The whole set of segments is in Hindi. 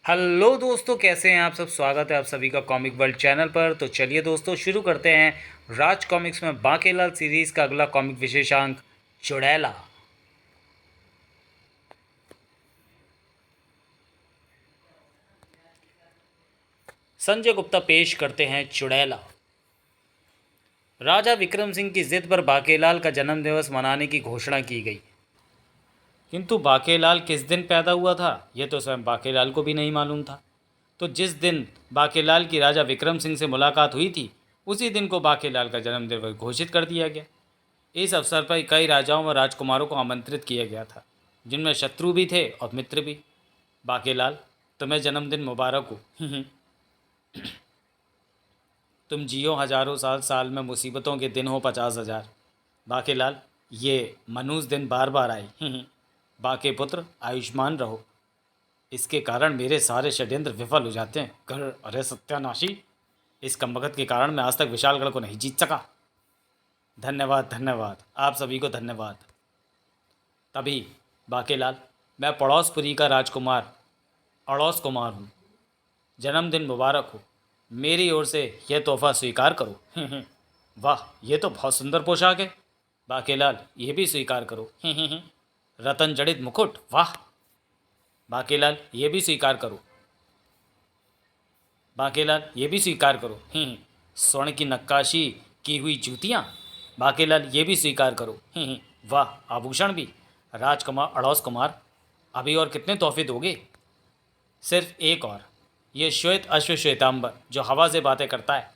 हेलो दोस्तों, कैसे हैं आप सब। स्वागत है आप सभी का कॉमिक वर्ल्ड चैनल पर। तो चलिए दोस्तों, शुरू करते हैं राज कॉमिक्स में बांकेलाल सीरीज़ का अगला कॉमिक विशेषांक, चुड़ैला। संजय गुप्ता पेश करते हैं चुड़ैला। राजा विक्रम सिंह की जिद पर बांकेलाल का जन्म दिवस मनाने की घोषणा की गई, किंतु बांकेलाल किस दिन पैदा हुआ था यह तो स्वयं बांकेलाल को भी नहीं मालूम था। तो जिस दिन बांकेलाल की राजा विक्रम सिंह से मुलाकात हुई थी, उसी दिन को बांकेलाल का जन्म दिवस घोषित कर दिया गया। इस अवसर पर कई राजाओं व राजकुमारों को आमंत्रित किया गया था, जिनमें शत्रु भी थे और मित्र भी। बांकेलाल, तुम्हें जन्मदिन मुबारक हो। तुम जियो हजारों साल, साल में मुसीबतों के दिन हो 50,000। बांकेलाल, ये मनूस दिन बार बार आए। बांके पुत्र, आयुष्मान रहो। इसके कारण मेरे सारे षड्यंत्र विफल हो जाते हैं। कर अरे सत्यानाशी, इस कमबख्त के कारण मैं आज तक विशालगढ़ को नहीं जीत सका। धन्यवाद धन्यवाद, आप सभी को धन्यवाद। तभी बांकेलाल, मैं पड़ोसपुरी का राजकुमार अड़ोस कुमार हूँ। जन्मदिन मुबारक हो। मेरी ओर से यह तोहफा स्वीकार करो। वाह, ये तो बहुत सुंदर पोशाक है। बांकेलाल, ये भी स्वीकार करो। रतन जड़ित मुकुट, वाह। बांकेलाल, ये भी स्वीकार करो। बांकेलाल, ये भी स्वीकार करो। स्वर्ण की नक्काशी की हुई जूतियाँ। बांकेलाल, ये भी स्वीकार करो। वाह, आभूषण भी। राजकुमार अड़ोस कुमार, अभी और कितने तोहफे दोगे? सिर्फ एक और, ये श्वेत अश्व श्वेतांबर जो हवा से बातें करता है।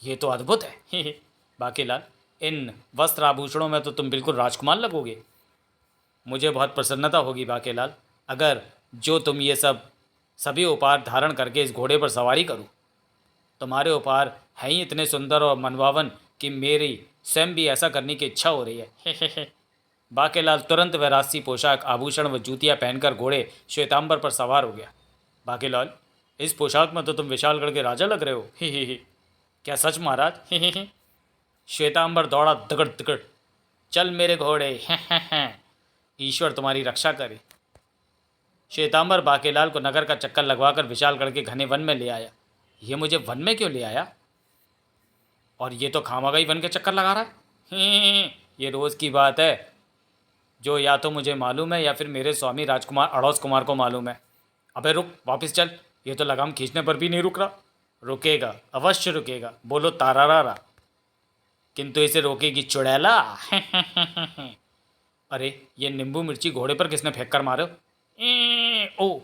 ये तो अद्भुत है। बांकेलाल, इन वस्त्र आभूषणों में तो तुम बिल्कुल राजकुमार लगोगे। मुझे बहुत प्रसन्नता होगी बांकेलाल, अगर जो तुम ये सभी उपहार धारण करके इस घोड़े पर सवारी करूं। तुम्हारे उपहार हैं ही इतने सुंदर और मनभावन कि मेरी स्वयं भी ऐसा करने की इच्छा हो रही है। बांकेलाल तुरंत वह राजसी पोशाक, आभूषण व जूतियाँ पहनकर घोड़े श्वेतांबर पर सवार हो गया। बांकेलाल, इस पोशाक में तो तुम विशालगढ़ के राजा लग रहे हो। ही। क्या सच महाराज? ही। श्वेतांबर दौड़ा दगड़ दगड़। चल मेरे घोड़े। ईश्वर तुम्हारी रक्षा करे। श्वेतांबर बांकेलाल को नगर का चक्कर लगवाकर विशालगढ़ के घने वन में ले आया। ये मुझे वन में क्यों ले आया? और ये तो खामखा वन के चक्कर लगा रहा है। ये रोज़ की बात है, जो या तो मुझे मालूम है या फिर मेरे स्वामी राजकुमार अड़ोस कुमार को मालूम है। अबे रुक, वापस चल। ये तो लगाम खींचने पर भी नहीं रुक रहा। रुकेगा, अवश्य रुकेगा। बोलो तारारा। किंतु इसे रोकेगी चुड़ैला। अरे, ये नींबू मिर्ची घोड़े पर किसने फेंक कर मारो? ओ,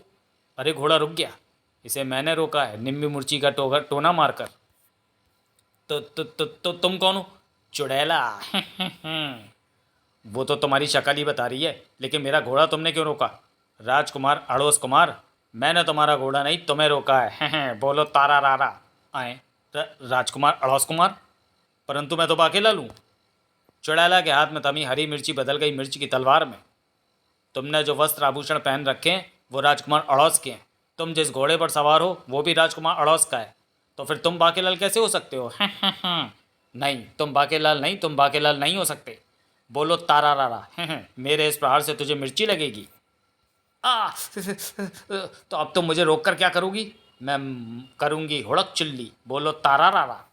अरे घोड़ा रुक गया। इसे मैंने रोका है, नींबू मिर्ची का टोना मारकर। तो तुम कौन हो? चुड़ैला। वो तो तुम्हारी शक्ल ही बता रही है, लेकिन मेरा घोड़ा तुमने क्यों रोका? राजकुमार अड़ोस कुमार, मैंने तुम्हारा घोड़ा नहीं, तुम्हें रोका है। बोलो तारा रारा। आए राजकुमार अड़ोस कुमार, परंतु मैं तो बांकेलाल हूँ। चुड़ैला के हाथ में तमी हरी मिर्ची बदल गई मिर्च की तलवार में। तुमने जो वस्त्र आभूषण पहन रखे हैं वो राजकुमार अड़ोस के हैं। तुम जिस घोड़े पर सवार हो वो भी राजकुमार अड़ोस का है। तो फिर तुम बांकेलाल कैसे हो सकते हो? नहीं, तुम बांकेलाल नहीं, तुम बांकेलाल नहीं हो सकते। बोलो तारा रारा। मेरे इस प्रहार से तुझे मिर्ची लगेगी। तो अब तुम मुझे रोक कर क्या करोगी? मैं करूंगी हुड़क चिल्ली। बोलो तारा रारा।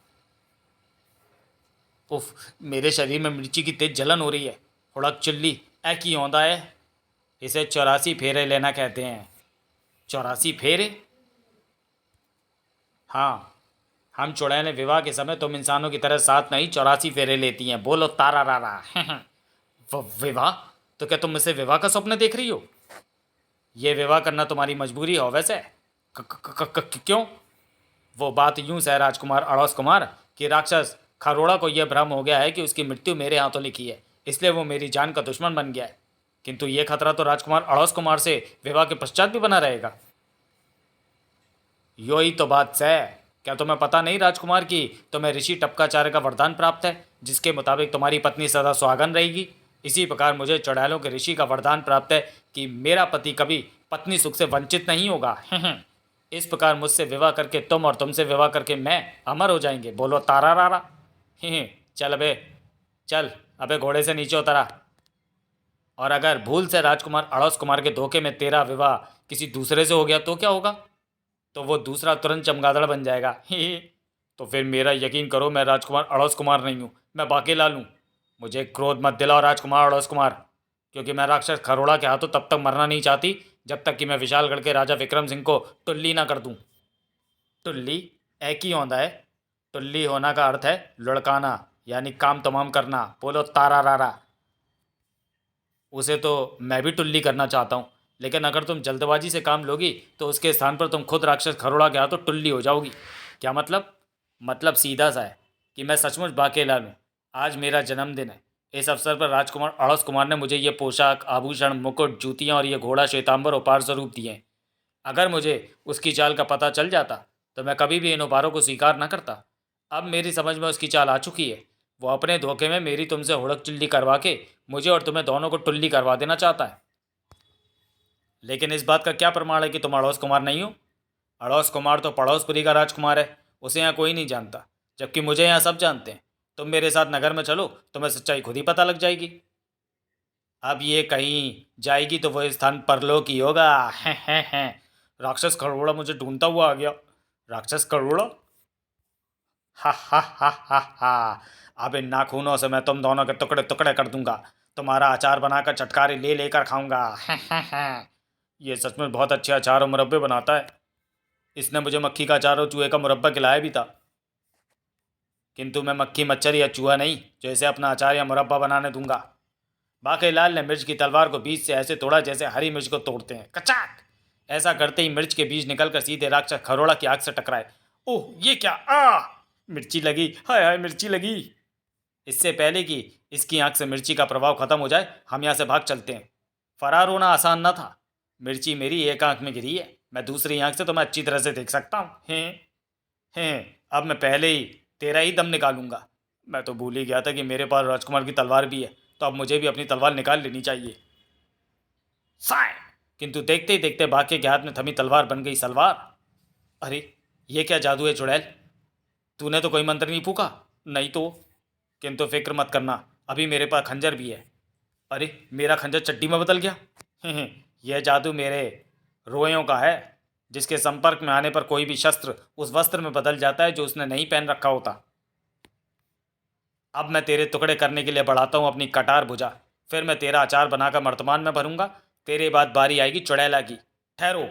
उफ, मेरे शरीर में मिर्ची की तेज जलन हो रही है। हुड़क चिल्ली ऐ की औंदा है। इसे 84 फेरे लेना कहते हैं। 84 फेरे? हाँ, हम चुड़ैलें विवाह के समय तुम इंसानों की तरह साथ नहीं 84 फेरे लेती हैं। बोलो तारा रारा। विवाह? तो क्या तुम मुझसे विवाह का स्वप्न देख रही हो? ये विवाह करना तुम्हारी मजबूरी हो वैसे। क्यों? वो बात यूं है राजकुमार अड़ोस कुमार कि राक्षस खरोड़ा को यह भ्रम हो गया है कि उसकी मृत्यु मेरे हाथों लिखी है, इसलिए वो मेरी जान का दुश्मन बन गया है। किंतु ये खतरा तो राजकुमार अड़ोस कुमार से विवाह के पश्चात भी बना रहेगा। यो ही तो बात है। क्या तुम्हें पता नहीं राजकुमार की तुम्हें ऋषि टपकाचार्य का वरदान प्राप्त है, जिसके मुताबिक तुम्हारी पत्नी सदा सुहागन रहेगी। इसी प्रकार मुझे चुड़ैलों के ऋषि का वरदान प्राप्त है कि मेरा पति कभी पत्नी सुख से वंचित नहीं होगा। इस प्रकार मुझसे विवाह करके तुम और तुमसे विवाह करके मैं अमर हो जाएंगे। बोलो तारा रारा। चल अबे, चल अबे, घोड़े से नीचे उतरा। और अगर भूल से राजकुमार अड़ोस कुमार के धोखे में तेरा विवाह किसी दूसरे से हो गया तो क्या होगा? तो वो दूसरा तुरंत चमगादड़ बन जाएगा। तो फिर मेरा यकीन करो, मैं राजकुमार अड़ोस कुमार नहीं हूँ, मैं बाकेलाल हूँ। मुझे क्रोध मत दिलाओ राजकुमार अड़ोस कुमार, क्योंकि मैं राक्षस खरोड़ा के हाथों तब तक मरना नहीं चाहती जब तक कि मैं विशालगढ़ के राजा विक्रम सिंह को टुल्ली ना कर दूं। टुल्ली एक ही होता है। टुल्ली होना का अर्थ है लुढ़काना, यानी काम तमाम करना। बोलो तारा रारा। उसे तो मैं भी टुल्ली करना चाहता हूँ, लेकिन अगर तुम जल्दबाजी से काम लोगी तो उसके स्थान पर तुम खुद राक्षस खरोड़ा के हाथों टुल्ली हो जाओगी। क्या मतलब? मतलब सीधा सा है कि मैं सचमुच बाकेलाल हूँ। आज मेरा जन्मदिन है। इस अवसर पर राजकुमार अड़स कुमार ने मुझे ये पोशाक, आभूषण, मुकुट, जूतियाँ और ये घोड़ा श्वेतांबर उपहार स्वरूप दिए हैं। अगर मुझे उसकी चाल का पता चल जाता तो मैं कभी भी इन उपहारों को स्वीकार न करता। अब मेरी समझ में उसकी चाल आ चुकी है। वो अपने धोखे में मेरी तुमसे हुड़क चिल्ली करवा के मुझे और तुम्हें दोनों को टुल्ली करवा देना चाहता है। लेकिन इस बात का क्या प्रमाण है कि तुम अड़ोस कुमार नहीं हो? अड़ोस कुमार तो पड़ोसपुरी का राजकुमार है, उसे यहाँ कोई नहीं जानता, जबकि मुझे यहाँ सब जानते हैं। तुम मेरे साथ नगर में चलो, तुम्हें सच्चाई खुद ही पता लग जाएगी। अब ये कहीं जाएगी तो वो स्थान परलोक ही होगा। हैं। राक्षस खड़ोड़ा मुझे ढूंढता हुआ आ गया। राक्षस खड़ोड़ा, हा। अब इन नाखूनों से मैं तुम दोनों के टुकड़े टुकड़े कर दूंगा। तुम्हारा अचार बनाकर चटकारे ले लेकर खाऊंगा। ये सच में बहुत अच्छे अचार और मुरब्बे बनाता है। इसने मुझे मक्खी का अचार और चूहे का मुरब्बा खिलाया भी था। किंतु मैं मक्खी, मच्छर या चूहा नहीं जो इसे अपना अचार या मुरब्बा बनाने दूंगा। बाकेलाल ने मिर्च की तलवार को बीच से ऐसे तोड़ा जैसे हरी मिर्च को तोड़ते हैं। कचाक! ऐसा करते ही मिर्च के बीज निकलकर सीधे राक्षस खरोड़ा की आंख से टकराए। ओह, ये क्या! मिर्ची लगी, हाय हाय मिर्ची लगी। इससे पहले कि इसकी आंख से मिर्ची का प्रभाव खत्म हो जाए, हम यहाँ से भाग चलते हैं। फरार होना आसान न था। मिर्ची मेरी एक आंख में गिरी है, मैं दूसरी आंख से तो मैं अच्छी तरह से देख सकता हूँ। हैं, अब मैं पहले ही तेरा ही दम निकालूंगा। मैं तो भूल ही गया था कि मेरे पास राजकुमार की तलवार भी है, तो अब मुझे भी अपनी तलवार निकाल लेनी चाहिए। साय! किंतु देखते ही देखते बाके के हाथ में थमी तलवार बन गई सलवार। अरे, ये क्या जादू है चुड़ैल? तूने तो कोई मंत्र नहीं फूका? नहीं तो। किंतु फिक्र मत करना, अभी मेरे पास खंजर भी है। अरे, मेरा खंजर चड्डी में बदल गया। यह जादू मेरे रोयों का है, जिसके संपर्क में आने पर कोई भी शस्त्र उस वस्त्र में बदल जाता है जो उसने नहीं पहन रखा होता। अब मैं तेरे टुकड़े करने के लिए बढ़ाता हूँ अपनी कटार भुजा। फिर मैं तेरा अचार बनाकर मर्तमान में भरूंगा। तेरे बाद बारी आएगी चुड़ैला की। ठहरो।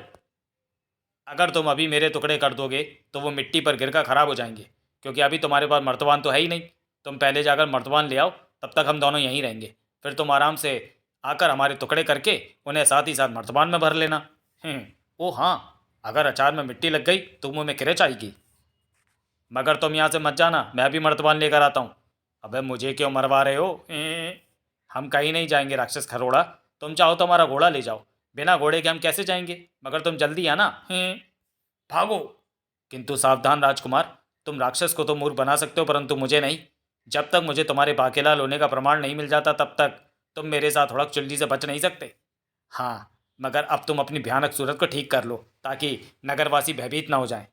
अगर तुम अभी मेरे टुकड़े कर दोगे तो वो मिट्टी पर गिरकर खराब हो जाएंगे, क्योंकि अभी तुम्हारे पास मर्तबान तो है ही नहीं। तुम पहले जाकर मर्तबान ले आओ, तब तक हम दोनों यहीं रहेंगे। फिर तुम आराम से आकर हमारे टुकड़े करके उन्हें साथ ही साथ मर्तबान में भर लेना। ओ हाँ, अगर अचार में मिट्टी लग गई तो मुँह में किरच आएगी। मगर तुम यहाँ से मत जाना, मैं भी मर्तबान लेकर आता हूँ। अबे मुझे क्यों मरवा रहे हो? हम कहीं नहीं जाएंगे राक्षस खरोड़ा। तुम चाहो तो हमारा घोड़ा ले जाओ, बिना घोड़े के हम कैसे जाएंगे? मगर तुम जल्दी आना। भागो! किंतु सावधान राजकुमार, तुम राक्षस को तो मूर्ख बना सकते हो, परंतु मुझे नहीं। जब तक मुझे तुम्हारे बाकेलाल होने का प्रमाण नहीं मिल जाता तब तक तुम मेरे साथ हुड़क चुल्ली से बच नहीं सकते। हाँ, मगर अब तुम अपनी भयानक सूरत को ठीक कर लो ताकि नगरवासी भयभीत ना हो जाएं।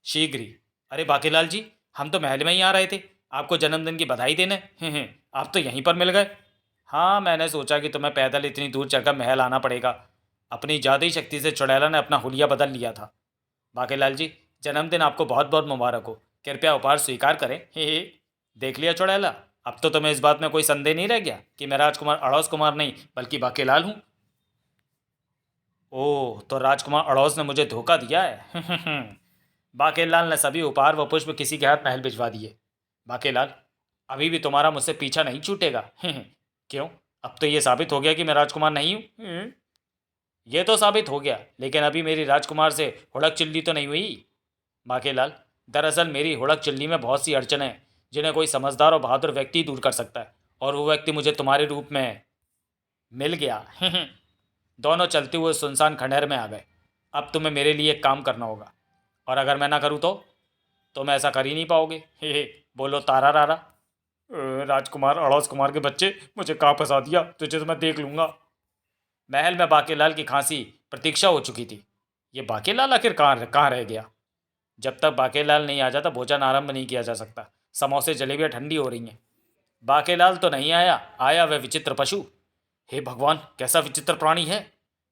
शीघ्र ही। अरे बाकेलाल जी, हम तो महल में ही आ रहे थे आपको जन्मदिन की बधाई देने। आप तो यहीं पर मिल गए। हाँ, मैंने सोचा कि तुम्हें पैदल इतनी दूर चढ़कर महल आना पड़ेगा। अपनी जादुई शक्ति से चुड़ैला ने अपना हुलिया बदल लिया था। बाकेलाल जी, जन्मदिन आपको बहुत बहुत मुबारक हो। कृपया उपहार स्वीकार करें। हे। देख लिया चुड़ैला, अब तो तुम्हें इस बात में कोई संदेह नहीं रह गया कि मैं राजकुमार अड़ोस कुमार नहीं बल्कि बाकेलाल हूँ। ओह, तो राजकुमार अड़ोस ने मुझे धोखा दिया है। बाकेलाल ने सभी उपहार व पुष्प किसी के हाथ महल भिजवा दिए। बाकेलाल, अभी भी तुम्हारा मुझसे पीछा नहीं छूटेगा। क्यों? अब तो ये साबित हो गया कि मैं राजकुमार नहीं हूँ। ये तो साबित हो गया, लेकिन अभी मेरी राजकुमार से हुड़क चिल्ली तो नहीं हुई। बाकेलाल, दरअसल मेरी हुड़क चिल्ली में बहुत सी अड़चनें हैं जिन्हें कोई समझदार और बहादुर व्यक्ति दूर कर सकता है, और वो व्यक्ति मुझे तुम्हारे रूप में मिल गया। दोनों चलते हुए सुनसान खंडहर में आ गए। अब तुम्हें मेरे लिए एक काम करना होगा, और अगर मैं ना करूँ तो तुम ऐसा कर ही नहीं पाओगे। बोलो तारा रारा। राजकुमार अड़ोस कुमार के बच्चे, मुझे कहाँ फंसा दिया, तुझे तो मैं देख लूँगा। महल में बाकेलाल की खांसी प्रतीक्षा हो चुकी थी। ये बाकेलाल आखिर कहाँ कहाँ रह गया? जब तक बाकेलाल नहीं आ जाता भोजन आरंभ नहीं किया जा सकता। समोसे जलेबियाँ ठंडी हो रही हैं। बाकेलाल तो नहीं आया, आया वह विचित्र पशु। हे भगवान, कैसा विचित्र प्राणी है।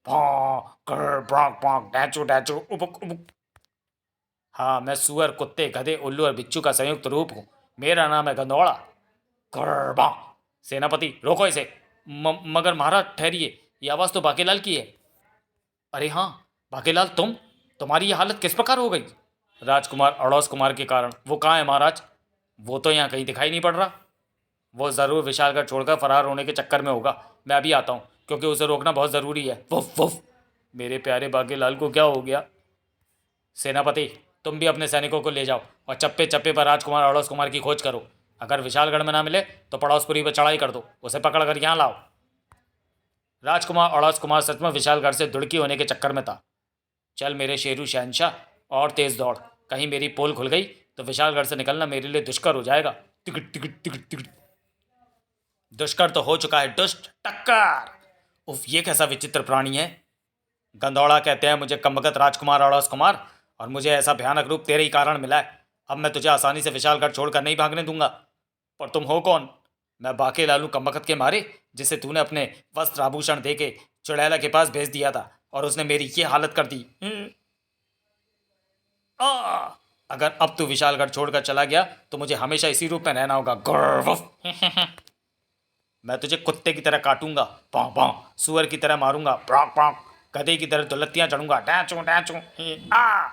भौं, कर, भौंक, भौंक, डैचू डैचू, उबुक उबुक। हाँ, मैं सुअर, कुत्ते, गधे, उल्लू और बिच्छू का संयुक्त रूप हूँ। मेरा नाम है गंदौड़ा। कर, भौंक। सेनापति, रोको इसे। मगर महाराज ठहरिए, ये आवाज़ तो बाकेलाल की है। अरे हाँ, बाकेलाल, तुम्हारी ये हालत किस प्रकार हो गई। राजकुमार अड़ोस कुमार के कारण। वो कहाँ है महाराज। वो तो यहाँ कहीं दिखाई नहीं पड़ रहा। वो ज़रूर विशालगढ़ छोड़कर फरार होने के चक्कर में होगा। मैं अभी आता हूँ, क्योंकि उसे रोकना बहुत ज़रूरी है। Woof woof. मेरे प्यारे बाकेलाल को क्या हो गया। सेनापति, तुम भी अपने सैनिकों को ले जाओ और चप्पे चप्पे पर राजकुमार अड़ोस कुमार की खोज करो। अगर विशालगढ़ में ना मिले तो पड़ोसपुरी पर चढ़ाई कर दो, उसे पकड़ कर यहाँ लाओ। राजकुमार अड़ोस कुमार सच में विशालगढ़ से दुड़की होने के चक्कर में था। चल मेरे शेरू शहनशाह, और तेज दौड़। कहीं मेरी पोल खुल गई तो विशालगढ़ से निकलना मेरे लिए दुष्कर हो जाएगा। तिकट तिकट तिकट तिकट। दुष्कर तो हो चुका है दुष्ट। टक्कर। उफ, ये कैसा विचित्र प्राणी है। गंदौड़ा कहते हैं मुझे कमबख्त राजकुमार अड़ोस कुमार, और मुझे ऐसा भयानक रूप तेरे ही कारण मिला है। अब मैं तुझे आसानी से विशालगढ़ छोड़कर नहीं भागने दूंगा। पर तुम हो कौन। मैं बाके लालू कमबख्त के मारे, जिसे तूने अपने वस्त्र आभूषण दे के चुड़ैला के पास भेज दिया था, और उसने मेरी ये हालत कर दी। आ! अगर अब तू विशालगढ़ छोड़कर चला गया तो मुझे हमेशा इसी रूप में रहना होगा। गर्व। मैं तुझे कुत्ते की तरह काटूंगा, पाँव पाँव, सुअर की तरह मारूंगा, प्रॉक प्रॉक, गधे की तरह दुलत्तियां चढ़ूंगा, डैचू डैचू, आ,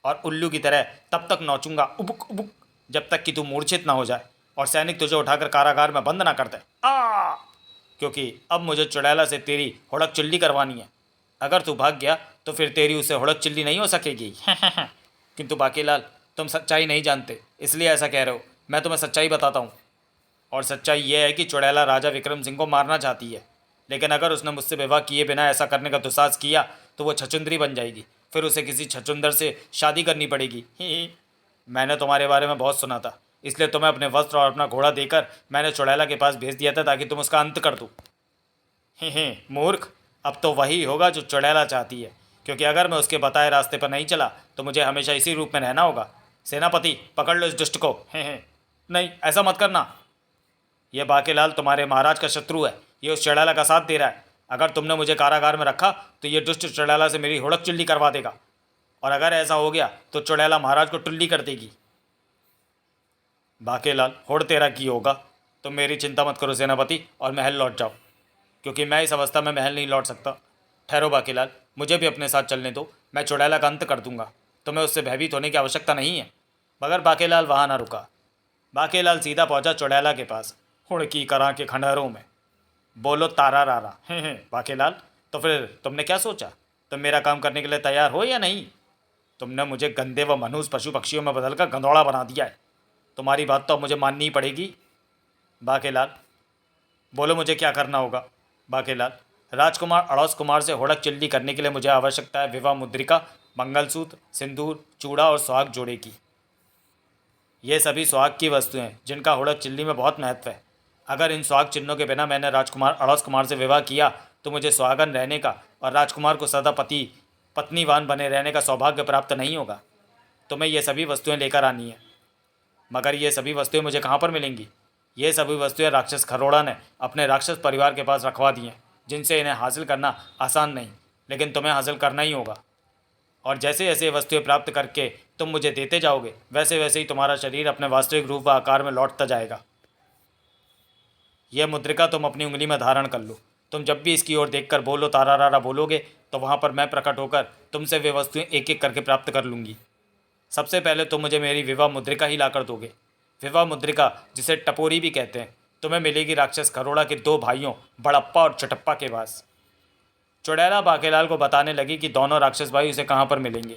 और उल्लू की तरह तब तक नौचूंगा, उबुक उबुक, जब तक कि तू मूर्छित ना हो जाए और सैनिक तुझे उठाकर कारागार में बंद ना कर दे। आ, क्योंकि अब मुझे चुड़ैला से तेरी हुड़क चिल्ली करवानी है। अगर तू भाग गया तो फिर तेरी उसे हुड़क चिल्ली नहीं हो सकेगी। किंतु बाकीलाल, तुम सच्चाई नहीं जानते, इसलिए ऐसा कह रहे हो। मैं तुम्हें सच्चाई बताता हूँ, और सच्चाई यह है कि चुड़ैला राजा विक्रम सिंह को मारना चाहती है, लेकिन अगर उसने मुझसे विवाह किए बिना ऐसा करने का दुस्साहस किया तो वो छछुंदरी बन जाएगी। फिर उसे किसी छछुंदर से शादी करनी पड़ेगी। ही। मैंने तुम्हारे बारे में बहुत सुना था, इसलिए तुम्हें अपने वस्त्र और अपना घोड़ा देकर मैंने चुड़ैला के पास भेज दिया था, ताकि तुम उसका अंत कर दो। ही, मूर्ख, अब तो वही होगा जो चुड़ैला चाहती है, क्योंकि अगर मैं उसके बताए रास्ते पर नहीं चला तो मुझे हमेशा इसी रूप में रहना होगा। सेनापति, पकड़ लो इस दुष्ट को। नहीं, ऐसा मत करना। यह बाकेलाल तुम्हारे महाराज का शत्रु है। ये उस चुड़ैला का साथ दे रहा है। अगर तुमने मुझे कारागार में रखा तो ये दुष्ट चुड़ैला से मेरी हुड़क चिल्ली करवा देगा, और अगर ऐसा हो गया तो चुड़ैला महाराज को टुल्ली कर देगी। बाकेलाल, होड़ तेरा की होगा। तुम मेरी चिंता मत करो सेनापति, और महल लौट जाओ, क्योंकि मैं इस अवस्था में महल नहीं लौट सकता। ठहरो बाकेलाल, मुझे भी अपने साथ चलने दो। मैं चुड़ैला का अंत कर दूंगा। तुम्हें उससे भयभीत होने की आवश्यकता नहीं है। मगर बाकेलाल वहाँ ना रुका। बाकेलाल सीधा पहुंचा चुड़ैला के पास, हुड़की करा के खंडहरों में। बोलो तारा रारा। बाकेलाल, तो फिर तुमने क्या सोचा। तुम मेरा काम करने के लिए तैयार हो या नहीं। तुमने मुझे गंदे व मनहूस पशु पक्षियों में बदलकर गंदौड़ा बना दिया है। तुम्हारी बात तो अब मुझे माननी ही पड़ेगी। बाकेलाल, बोलो मुझे क्या करना होगा। बाकेलाल, राजकुमार अड़ोस कुमार से हुड़क चिल्ली करने के लिए मुझे आवश्यकता है विवाह मुद्रिका, मंगलसूत्र, सिंदूर, चूड़ा और सुहाग जोड़े की। ये सभी सुहाग की वस्तुएं हैं जिनका हुड़क चिल्ली में बहुत महत्व है। अगर इन सुहाग चिन्हों के बिना मैंने राजकुमार अड़ोस कुमार से विवाह किया तो मुझे सुहागन रहने का और राजकुमार को सदा पत्नीवान बने रहने का सौभाग्य प्राप्त नहीं होगा। तुम्हें ये सभी वस्तुएं लेकर आनी है। मगर ये सभी वस्तुएं मुझे कहाँ पर मिलेंगी। ये सभी वस्तुएं राक्षस खरोड़ा ने अपने राक्षस परिवार के पास रखवा दी हैं, जिनसे इन्हें हासिल करना आसान नहीं, लेकिन तुम्हें हासिल करना ही होगा। और जैसे जैसे ये वस्तुएं प्राप्त करके तुम मुझे देते जाओगे, वैसे वैसे ही तुम्हारा शरीर अपने वास्तविक रूप व आकार में लौटता जाएगा। यह मुद्रिका तुम अपनी उंगली में धारण कर लो। तुम जब भी इसकी ओर देखकर बोलो तारा रारा बोलोगे तो वहाँ पर मैं प्रकट होकर तुमसे वे वस्तुएं एक एक करके प्राप्त कर लूँगी। सबसे पहले तुम मुझे मेरी विवाह मुद्रिका ही ला कर दोगे। विवाह मुद्रिका, जिसे टपोरी भी कहते हैं, तुम्हें मिलेगी राक्षस खरोड़ा के दो भाइयों बड़प्पा और चटप्पा के पास। चुड़ैला बाकेलाल को बताने लगी कि दोनों राक्षस भाई उसे कहाँ पर मिलेंगे।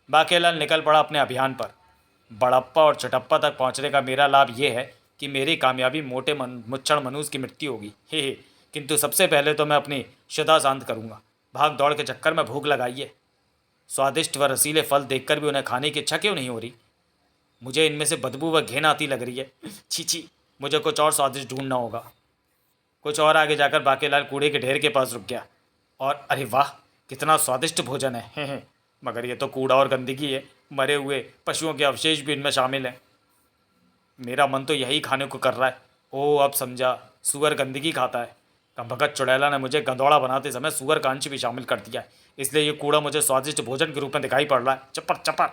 बाकेलाल निकल पड़ा अपने अभियान पर। बड़प्पा और चटप्पा तक पहुँचने का मेरा लाभ ये है कि मेरी कामयाबी मोटे मुच्छड़ मनूस की मृत्यु होगी। हे, किंतु सबसे पहले तो मैं अपनी शुदा शांत करूँगा। भाग दौड़ के चक्कर में भूख लगाइए। स्वादिष्ट व रसीले फल देखकर भी उन्हें खाने की इच्छा क्यों नहीं हो रही। मुझे इनमें से बदबू व घिन आती लग रही है। छी छी, मुझे कुछ और स्वादिष्ट ढूंढना होगा। कुछ और आगे जाकर बाकेलाल कूड़े के ढेर के पास रुक गया, और अरे वाह, कितना स्वादिष्ट भोजन है। मगर ये तो कूड़ा और गंदगी है। मरे हुए पशुओं के अवशेष भी इनमें शामिल हैं। मेरा मन तो यही खाने को कर रहा है। ओह, अब समझा, सुअर गंदगी खाता है। भगत चुड़ैला ने मुझे गंदौड़ा बनाते समय सुअर का अंश भी शामिल कर दिया है, इसलिए ये कूड़ा मुझे स्वादिष्ट भोजन के रूप में दिखाई पड़ रहा है। चपर चपर।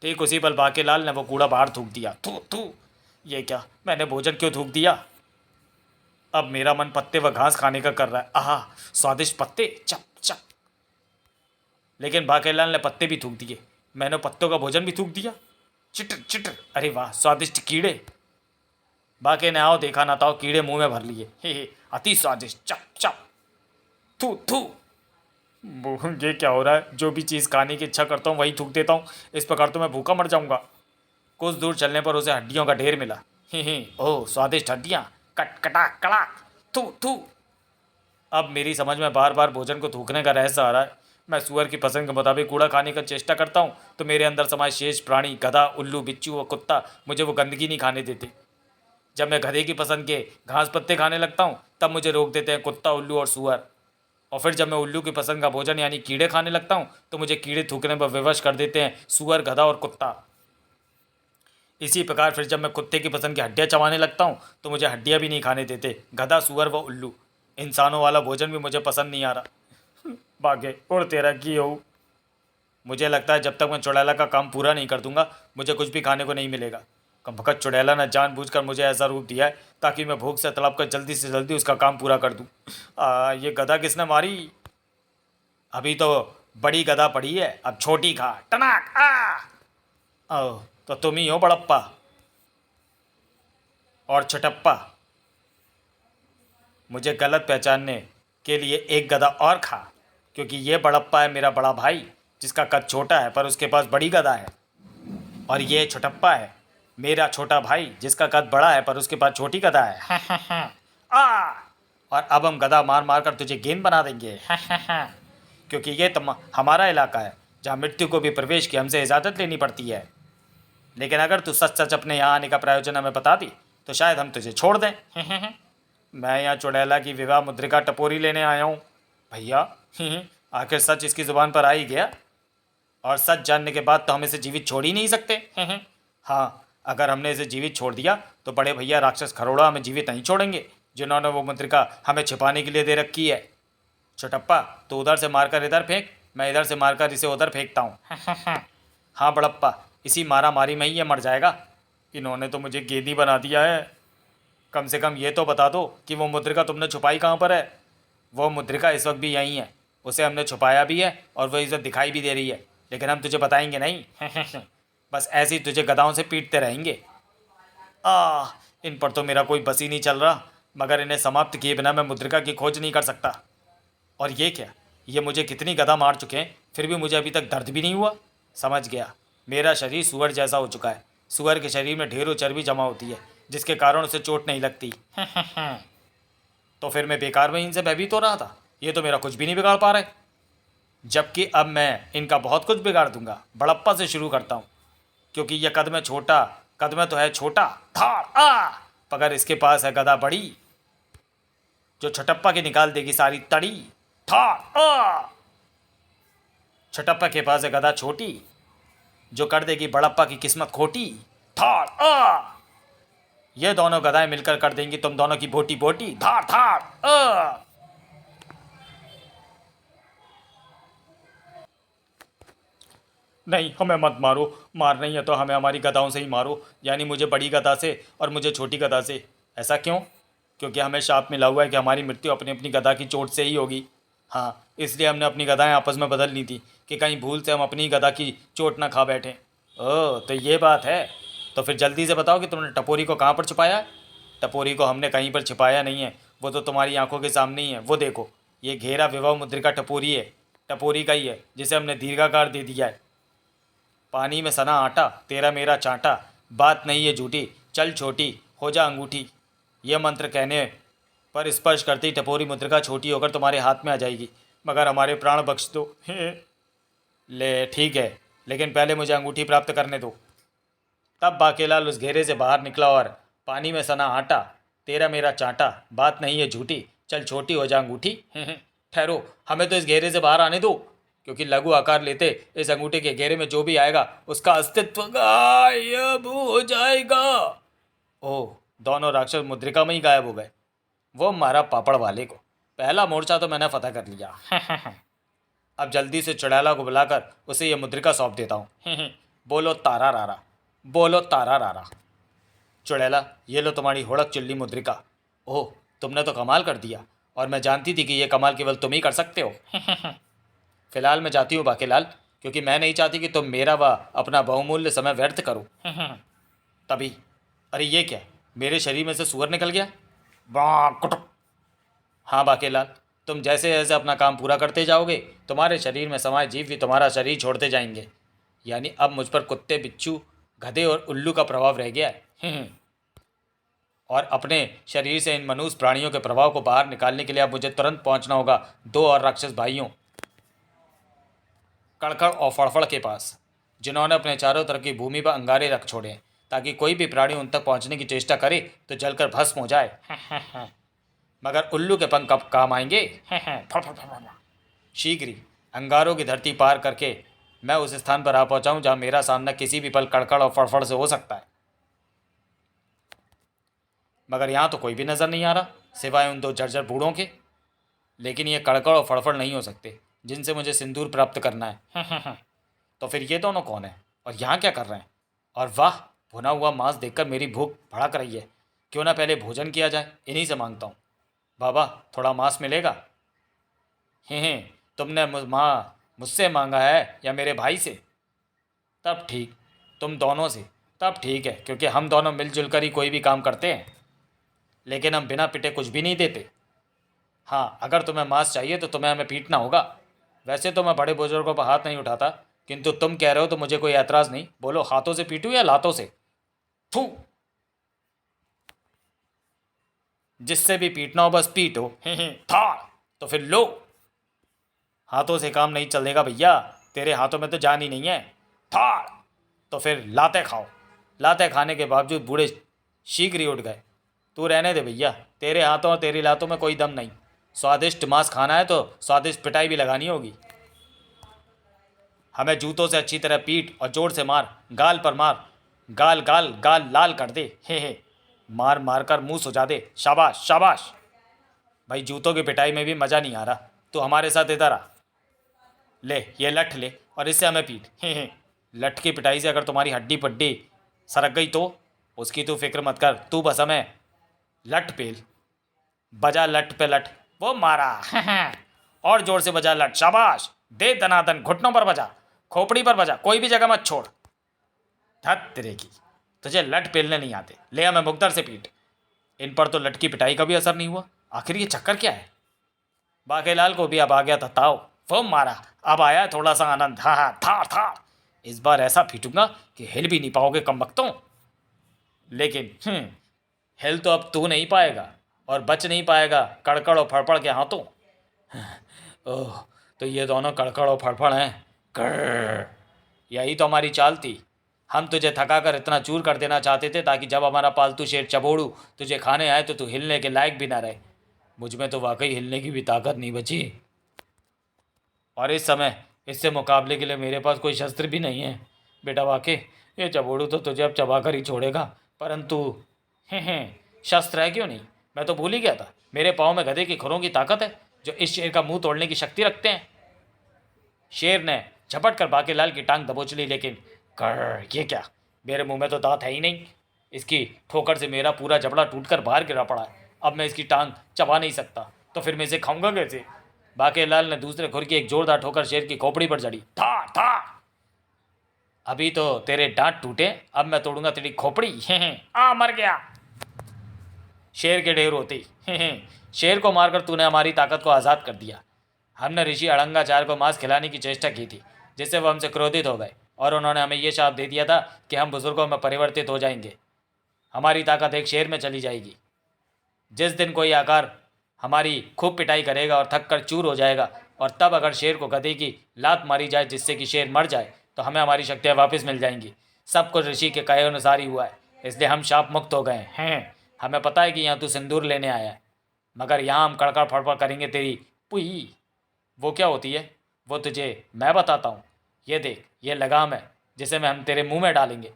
ठीक उसी पल बाकेलाल ने वो कूड़ा बाहर थूक दिया। थू थू, ये क्या, मैंने भोजन क्यों थूक दिया? अब मेरा मन पत्ते व घास खाने का कर रहा है। आहा, स्वादिष्ट पत्ते, चप चप। लेकिन बाकेलाल ने पत्ते भी थूक दिए, मैंने पत्तों का भोजन भी थूक दिया। चिटर चिटर, अरे वाह, स्वादिष्ट कीड़े। बाके ने आओ देखा ना ताओ कीड़े मुंह में भर लिए। हे, अति स्वादिष्ट, चप चप। थू थू। ये क्या हो रहा है? जो भी चीज़ खाने की इच्छा करता हूँ वही थूक देता हूँ। इस प्रकार तो मैं भूखा मर जाऊंगा। कुछ दूर चलने पर उसे हड्डियों का ढेर मिला। ही, ओह स्वादिष्ट हड्डियाँ, कट कटाक कड़ाक, थू थू। अब मेरी समझ में बार बार भोजन को थूकने का रहस्य आ रहा है। मैं सुअर की पसंद के मुताबिक कूड़ा खाने का चेष्टा करता हूँ तो मेरे अंदर समाये शेष प्राणी, गधा, उल्लू, बिच्छू व कुत्ता मुझे वो गंदगी नहीं खाने देते। जब मैं गधे की पसंद के घास पत्ते खाने लगता हूँ तब मुझे रोक देते हैं कुत्ता, उल्लू और सुअर। और फिर जब मैं उल्लू की पसंद का भोजन यानी कीड़े खाने लगता हूँ तो मुझे कीड़े थूकने पर विवश कर देते हैं सुअर, गधा और कुत्ता। इसी प्रकार फिर जब मैं कुत्ते की पसंद की हड्डियाँ चबाने लगता हूँ तो मुझे हड्डियाँ भी नहीं खाने देते गधा, सुअर व उल्लू। इंसानों वाला भोजन भी मुझे पसंद नहीं आ रहा। भागे और तेरा की हो। मुझे लगता है जब तक मैं चुड़ैला का काम पूरा नहीं कर दूंगा मुझे कुछ भी खाने को नहीं मिलेगा। भगत चुड़ैला ने जानबूझकर मुझे ऐसा रूप दिया है ताकि मैं भूख से तड़प कर जल्दी से जल्दी उसका काम पूरा कर दूं। ये गधा किसने मारी? अभी तो बड़ी गधा पड़ी है, अब छोटी खा। टनाक। तो तुम ही हो बड़प्पा और छटप्पा। मुझे गलत पहचानने के लिए एक गधा और खा, क्योंकि ये बड़प्पा है मेरा बड़ा भाई जिसका कद छोटा है पर उसके पास बड़ी गधा है, और ये छोटप्पा है मेरा छोटा भाई जिसका कद बड़ा है पर उसके पास छोटी गधा है। और अब हम गधा मार मार कर तुझे गेंद बना देंगे। क्योंकि ये हमारा इलाका है जहाँ मृत्यु को भी प्रवेश की हमसे इजाज़त लेनी पड़ती है। लेकिन अगर तू सच सच अपने यहाँ आने का प्रयोजन हमें बता दी तो शायद हम तुझे छोड़ दें। मैं यहाँ चुड़ैला की विवाह मुद्रिका टपोरी लेने आया हूँ भैया। आखिर सच इसकी ज़ुबान पर आ ही गया, और सच जानने के बाद तो हम इसे जीवित छोड़ ही नहीं सकते। हाँ, अगर हमने इसे जीवित छोड़ दिया तो बड़े भैया राक्षस खरोड़ा हमें जीवित नहीं छोड़ेंगे, जिन्होंने वो मुद्रिका हमें छिपाने के लिए दे रखी है। छोटप्पा, तो उधर से मारकर इधर फेंक, मैं इधर से मारकर इसे उधर फेंकता हूँ। हाँ बड़प्पा, इसी मारा मारी में ही ये मर जाएगा। इन्होंने तो मुझे गेंदी बना दिया है। कम से कम ये तो बता दो कि वो मुद्रिका तुमने छुपाई कहाँ पर है? वो मुद्रिका इस वक्त भी यहीं है, उसे हमने छुपाया भी है और वह इसे दिखाई भी दे रही है, लेकिन हम तुझे बताएंगे नहीं। बस ऐसे ही तुझे गधाओं से पीटते रहेंगे। इन पर तो मेरा कोई बस ही नहीं चल रहा, मगर इन्हें समाप्त किए बिना मैं मुद्रिका की खोज नहीं कर सकता। और ये क्या, ये मुझे कितनी गधा मार चुके हैं फिर भी मुझे अभी तक दर्द भी नहीं हुआ। समझ गया, मेरा शरीर सुअर जैसा हो चुका है। सुअर के शरीर में ढेरों चर्बी जमा होती है जिसके कारण उसे चोट नहीं लगती। तो फिर मैं बेकार में इनसे भयभीत हो रहा था, ये तो मेरा कुछ भी नहीं बिगाड़ पा रहे। जबकि अब मैं इनका बहुत कुछ बिगाड़ दूंगा। बड़प्पा से शुरू करता हूँ, क्योंकि यह कद में तो है छोटा धार, मगर इसके पास है गदा बड़ी जो छटप्पा की निकाल देगी सारी तड़ी। धार। छटप्पा के पास है गदा छोटी जो कर देगी बड़प्पा की किस्मत खोटी। धार। ये दोनों गदाएं मिलकर कर देंगी तुम दोनों की बोटी बोटी। धार धार। नहीं, हमें मत मारो, मार नहीं है तो हमें हमारी गधाओं से ही मारो, यानी मुझे बड़ी गधा से और मुझे छोटी गधा से। ऐसा क्यों? क्योंकि हमें शाप मिला हुआ है कि हमारी मृत्यु अपनी अपनी गधा की चोट से ही होगी। हाँ, इसलिए हमने अपनी गधाएं आपस में बदल ली थी कि कहीं भूल से हम अपनी गधा की चोट ना खा बैठें। ओह, तो ये बात है। तो फिर जल्दी से बताओ कि तुमने टपोरी को कहाँ पर छुपाया है? टपोरी को हमने कहीं पर छिपाया नहीं है, वो तो तुम्हारी आंखों के सामने ही है। वो देखो, ये घेरा विवाह मुद्रिका टपोरी है, टपोरी का ही है जिसे हमने दीर्घाकार दे दिया है। पानी में सना आटा, तेरा मेरा चांटा, बात नहीं है झूठी, चल छोटी हो जा अंगूठी। यह मंत्र कहने पर स्पर्श करती टपोरी मुद्रिका छोटी होकर तुम्हारे हाथ में आ जाएगी, मगर हमारे प्राण बख्श दो। ले ठीक है, लेकिन पहले मुझे अंगूठी प्राप्त करने दो। तब बाकेलाल उस घेरे से बाहर निकला और पानी में सना आटा, तेरा मेरा चांटा, बात नहीं है झूठी, चल छोटी हो जा अंगूठी। ठहरो, हमें तो इस घेरे से बाहर आने दो, क्योंकि लघु आकार लेते इस अंगूठे के घेरे में जो भी आएगा उसका अस्तित्व गायब हो जाएगा। ओह, दोनों राक्षस मुद्रिका में ही गायब हो गए। वो मारा पापड़ वाले को। पहला मोर्चा तो मैंने फतह कर लिया। अब जल्दी से चुड़ैला को बुलाकर उसे ये मुद्रिका सौंप देता हूँ। बोलो तारा रारा, बोलो तारा रारा। चुड़ैला, ये लो तुम्हारी हुड़क चिल्ली मुद्रिका। ओह, तुमने तो कमाल कर दिया, और मैं जानती थी कि ये कमाल केवल तुम ही कर सकते हो। फिलहाल मैं जाती हूँ बाकेलाल, क्योंकि मैं नहीं चाहती कि तुम मेरा व अपना बहुमूल्य समय व्यर्थ करो। तभी, अरे ये क्या, मेरे शरीर में से सुअर निकल गया। कुटुक। हाँ बाकेलाल, तुम जैसे जैसे अपना काम पूरा करते जाओगे, तुम्हारे शरीर में समाये जीव भी तुम्हारा शरीर छोड़ते जाएंगे। यानी अब मुझ पर कुत्ते, बिच्छू, गधे और उल्लू का प्रभाव रह गया है। और अपने शरीर से इन मनुष्य प्राणियों के प्रभाव को बाहर निकालने के लिए अब मुझे तुरंत पहुंचना होगा दो और राक्षस भाइयों, कड़कड़ और फड़फड़ के पास, जिन्होंने अपने चारों तरफ की भूमि पर अंगारे रख छोड़े हैं, ताकि कोई भी प्राणी उन तक पहुंचने की चेष्टा करे तो जलकर भस्म हो जाए। मगर उल्लू के पंख कब काम आएंगे? शीघ्र ही अंगारों की धरती पार करके मैं उस स्थान पर आ पहुंचाऊं जहां मेरा सामना किसी भी पल कड़कड़ और फड़फड़ से हो सकता है। मगर यहाँ तो कोई भी नज़र नहीं आ रहा, सिवाय उन दो जर्जर बूढ़ों के। लेकिन ये कड़कड़ और फड़फड़ नहीं हो सकते जिनसे मुझे सिंदूर प्राप्त करना है। तो फिर ये दोनों कौन है और यहाँ क्या कर रहे हैं? और वाह, भुना हुआ मांस देखकर मेरी भूख भड़क रही है। क्यों ना पहले भोजन किया जाए, इन्हीं से मांगता हूँ। बाबा, थोड़ा मांस मिलेगा? हे, तुमने मुझसे मांगा है या मेरे भाई से? तब ठीक, तुम दोनों से। तब ठीक है, क्योंकि हम दोनों मिलजुल कर ही कोई भी काम करते हैं, लेकिन हम बिना पिटे कुछ भी नहीं देते। हाँ, अगर तुम्हें मांस चाहिए तो तुम्हें हमें पीटना होगा। वैसे तो मैं बड़े बुजुर्गों पर हाथ नहीं उठाता, किंतु तुम कह रहे हो तो मुझे कोई ऐतराज़ नहीं। बोलो, हाथों से पीटूं या लातों से? थू, जिससे भी पीटना हो बस पीटो। था तो फिर लो। हाथों से काम नहीं चलेगा भैया, तेरे हाथों में तो जान ही नहीं है। था तो फिर लाते खाओ। लाते खाने के बावजूद बूढ़े शीघ्र ही उठ गए। तू रहने दे भैया, तेरे हाथों और तेरी लातों में कोई दम नहीं। स्वादिष्ट मांस खाना है तो स्वादिष्ट पिटाई भी लगानी होगी। हमें जूतों से अच्छी तरह पीट और जोर से मार, गाल पर मार, गाल गाल गाल लाल कर दे। हे, मार मार कर मुंह सुजा दे। शाबाश शाबाश। भाई, जूतों की पिटाई में भी मज़ा नहीं आ रहा, तो हमारे साथ इधर आ। ले ये लठ ले और इससे हमें पीट। हे, लठ की पिटाई से अगर तुम्हारी हड्डी पड्डी सरक गई तो उसकी तू फिक्र मत कर, तू बस हमें लठ पेल। बजा लठ पे लठ। वो मारा। और जोर से बजा लठ। शाबाश। दे दनादन, घुटनों पर बजा, खोपड़ी पर बजा, कोई भी जगह मत छोड़। धत तेरे की, तुझे लठ पेलने नहीं आते, ले हमें मुक्तर से पीट। इन पर तो लठ की पिटाई का भी असर नहीं हुआ। आखिर ये चक्कर क्या है? बाकेलाल को भी अब आ गया था ताव। वो मारा, अब आया थोड़ा सा आनंद। हाँ हाँ, था था। इस बार ऐसा पीटूंगा कि हिल भी नहीं पाओगे कमबख्तों। लेकिन हिल तो अब तू नहीं पाएगा और बच नहीं पाएगा कड़कड़ और फड़फड़ के हाथों। ओह, तो ये दोनों कड़कड़ और फड़फड़ हैं। कर, यही तो हमारी चाल थी। हम तुझे थकाकर इतना चूर कर देना चाहते थे ताकि जब हमारा पालतू शेर चबोड़ू तुझे खाने आए तो तू हिलने के लायक भी ना रहे। मुझ में तो वाकई हिलने की भी ताकत नहीं बची, और इस समय इससे मुकाबले के लिए मेरे पास कोई शस्त्र भी नहीं है। बेटा वाकई ये चबोड़ू तो तुझे अब चबा कर ही छोड़ेगा, परंतु शस्त्र है क्यों नहीं? मैं तो भूल ही गया था, मेरे पाँव में गधे की खुरों की ताकत है जो इस शेर का मुंह तोड़ने की शक्ति रखते हैं। शेर ने झपट कर बाकेलाल की टांग दबोच ली, लेकिन कर, ये क्या, मेरे मुंह में तो दांत है ही नहीं। इसकी ठोकर से मेरा पूरा जबड़ा टूटकर बाहर गिरा पड़ा है। अब मैं इसकी टांग चबा नहीं सकता, तो फिर मैं इसे खाऊंगा कैसे? बाकेलाल ने दूसरे खुर की एक जोरदार ठोकर शेर की खोपड़ी पर जड़ी। था था, अभी तो तेरे दांत टूटे, अब मैं तोड़ूंगा तेरी खोपड़ी। आ, मर गया। शेर के ढेर होती। शेर को मारकर तूने हमारी ताकत को आज़ाद कर दिया। हमने ऋषि अड़ंगाचार्य को मांस खिलाने की चेष्टा की थी, जिससे वह हमसे क्रोधित हो गए, और उन्होंने हमें यह शाप दे दिया था कि हम बुजुर्गों में परिवर्तित हो जाएंगे, हमारी ताकत एक शेर में चली जाएगी। जिस दिन कोई आकार हमारी खूब पिटाई करेगा और थक कर चूर हो जाएगा, और तब अगर शेर को गधे की लात मारी जाए जिससे कि शेर मर जाए, तो हमें हमारी शक्तियाँ वापस मिल जाएंगी। सब कुछ ऋषि के कहे अनुसार ही हुआ है, इसलिए हम शाप मुक्त हो गए हैं। हमें पता है कि यहाँ तू सिंदूर लेने आया है, मगर यहाँ हम कड़कड़ फड़फड़ करेंगे तेरी पुई। वो क्या होती है वो तुझे मैं बताता हूँ। ये देख, ये लगाम है जिसे मैं हम तेरे मुंह में डालेंगे।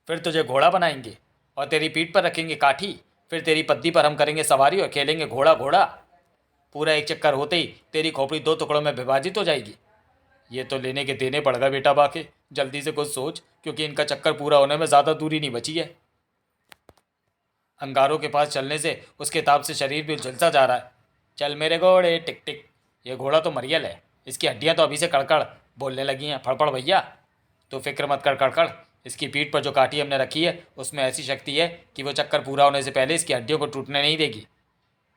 फिर तुझे घोड़ा बनाएंगे और तेरी पीठ पर रखेंगे काठी, फिर तेरी पत्नी पर हम करेंगे सवारी और खेलेंगे घोड़ा घोड़ा। पूरा एक चक्कर होते ही तेरी खोपड़ी 2 टुकड़ों में विभाजित हो जाएगी। ये तो लेने के देने पड़ गए बेटा बाके, जल्दी से कुछ सोच, क्योंकि इनका चक्कर पूरा होने में ज़्यादा दूरी नहीं बची है। अंगारों के पास चलने से उसके ताप से शरीर भी झुलसा जा रहा है। चल मेरे घोड़े टिक टिक। ये घोड़ा तो मरियल है, इसकी हड्डियां तो अभी से कड़कड़ बोलने लगी हैं। फड़फड़ भैया, तो फिक्र मत कर कड़कड़। इसकी पीठ पर जो काठी हमने रखी है उसमें ऐसी शक्ति है कि वो चक्कर पूरा होने से पहले इसकी हड्डियों को टूटने नहीं देगी।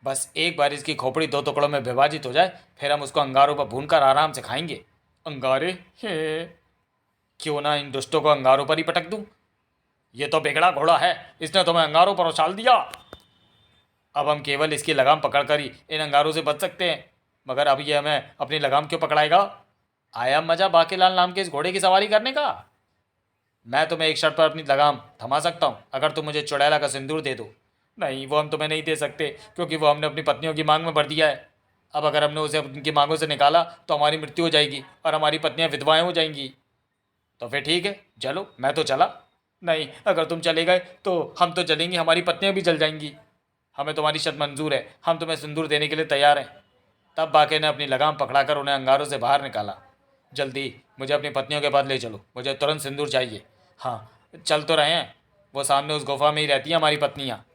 बस एक बार इसकी खोपड़ी 2 टुकड़ों में विभाजित हो जाए, फिर हम उसको अंगारों पर भूनकर आराम से खाएंगे। अंगारे हे, क्यों ना इन दुष्टों को अंगारों पर ही पटक दूं। ये तो बिगड़ा घोड़ा है, इसने तुम्हें अंगारों पर उछाल दिया। अब हम केवल इसकी लगाम पकड़कर ही इन अंगारों से बच सकते हैं, मगर अब ये हमें अपनी लगाम क्यों पकड़ाएगा। आया मजा बाकीलाल नाम के इस घोड़े की सवारी करने का। मैं तुम्हें एक शर्त पर अपनी लगाम थमा सकता हूँ, अगर तुम मुझे चुड़ैला का सिंदूर दे दो। नहीं, वो हम तुम्हें नहीं दे सकते, क्योंकि वो हमने अपनी पत्नियों की मांग में भर दिया है। अब अगर हमने उसे उनकी मांगों से निकाला तो हमारी मृत्यु हो जाएगी और हमारी पत्नियां विधवाएं हो जाएंगी। तो फिर ठीक है, चलो, मैं तो चला। नहीं, अगर तुम चले गए तो हम तो चलेंगे, हमारी पत्नियां भी जल जाएंगी। हमें तुम्हारी शर्त मंजूर है, हम तुम्हें सिंदूर देने के लिए तैयार हैं। तब बाके ने अपनी लगाम पकड़ाकर उन्हें अंगारों से बाहर निकाला। जल्दी मुझे अपनी पत्नियों के पास ले चलो, मुझे तुरंत सिंदूर चाहिए। हाँ, चल तो रहे हैं, वो सामने उस गुफा में ही रहती हैं हमारी पत्नियाँ।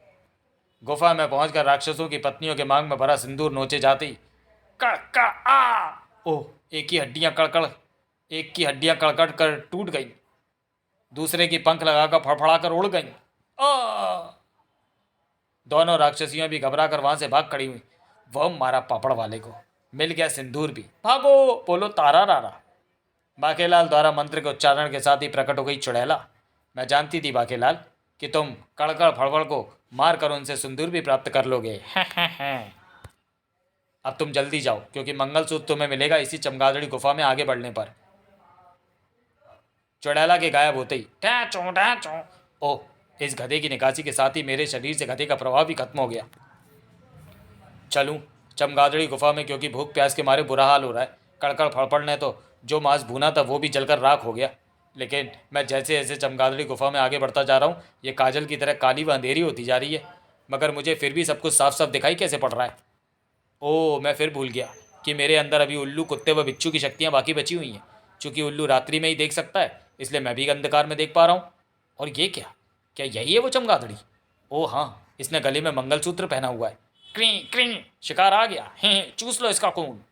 गुफा में पहुंचकर राक्षसों की पत्नियों के मांग में भरा सिंदूर नोचे जाते ही कड़का आ ओह, एक की हड्डियां कड़कड़ कर टूट गईं, दूसरे की पंख लगाकर फड़फड़ाकर उड़ गईं। आ दोनों राक्षसियां भी घबराकर वहां से भाग खड़ी हुई। वह मारा पापड़ वाले को, मिल गया सिंदूर भी। भागो, बोलो तारा रारा। बाकेलाल द्वारा मंत्र के उच्चारण के साथ ही प्रकट हो गई चुड़ैला। मैं जानती थी बाकेलाल कि तुम कड़कड़ फड़फड़ को मार कर उनसे सिंदूर भी प्राप्त कर लोगे। अब तुम जल्दी जाओ, क्योंकि मंगलसूत्र तुम्हें मिलेगा इसी चमगादड़ी गुफा में आगे बढ़ने पर। चुड़ैला के गायब होते ही टैचो टैचो। ओह, इस गधे की निकासी के साथ ही मेरे शरीर से गधे का प्रभाव भी खत्म हो गया। चलूं चमगादड़ी गुफा में, क्योंकि भूख प्यास के मारे बुरा हाल हो रहा है। कड़कड़ फड़फड़ ने तो जो मांस भूना था वो भी जलकर राख हो गया। लेकिन मैं जैसे जैसे चमगादड़ी गुफा में आगे बढ़ता जा रहा हूँ, ये काजल की तरह काली व अंधेरी होती जा रही है, मगर मुझे फिर भी सब कुछ साफ साफ दिखाई कैसे पड़ रहा है। ओह, मैं फिर भूल गया कि मेरे अंदर अभी उल्लू, कुत्ते व बिच्छू की शक्तियाँ बाकी बची हुई हैं। चूँकि उल्लू रात्रि में ही देख सकता है, इसलिए मैं भी अंधकार में देख पा रहा हूँ। और ये क्या, क्या यही है वो चमगादड़ी? ओह हाँ, इसने गले में मंगलसूत्र पहना हुआ है। क्री क्री, शिकार आ गया। चूस लो इसका खून।